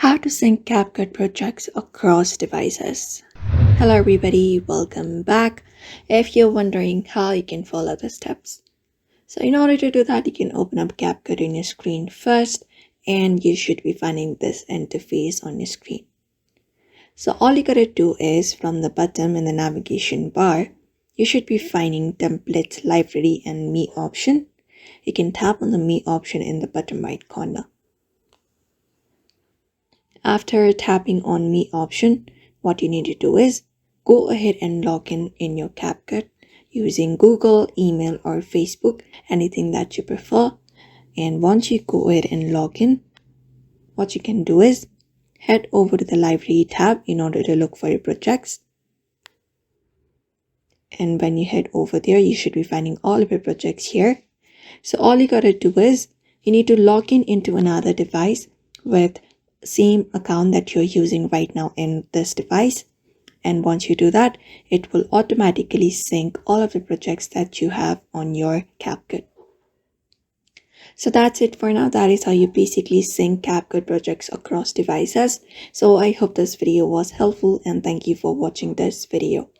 How to sync CapCut projects across devices. Hello everybody, welcome back. If you're wondering how you can follow the steps. So in order to do that, you can open up CapCut on your screen first and you should be finding this interface on your screen. So all you gotta do is from the bottom in the navigation bar, you should be finding Templates, Library and Me option. You can tap on the Me option in the bottom right corner. After tapping on Me option, what you need to do is go ahead and log in your CapCut using Google, email or Facebook, anything that you prefer. And once you go ahead and log in, what you can do is head over to the Library tab in order to look for your projects. And when you head over there, you should be finding all of your projects here. So all you gotta do is you need to log in into another device with same account that you're using right now in this device, and once you do that, it will automatically sync all of the projects that you have on your CapCut. So that's it for now. That is how you basically sync CapCut projects across devices. So I hope this video was helpful and thank you for watching this video.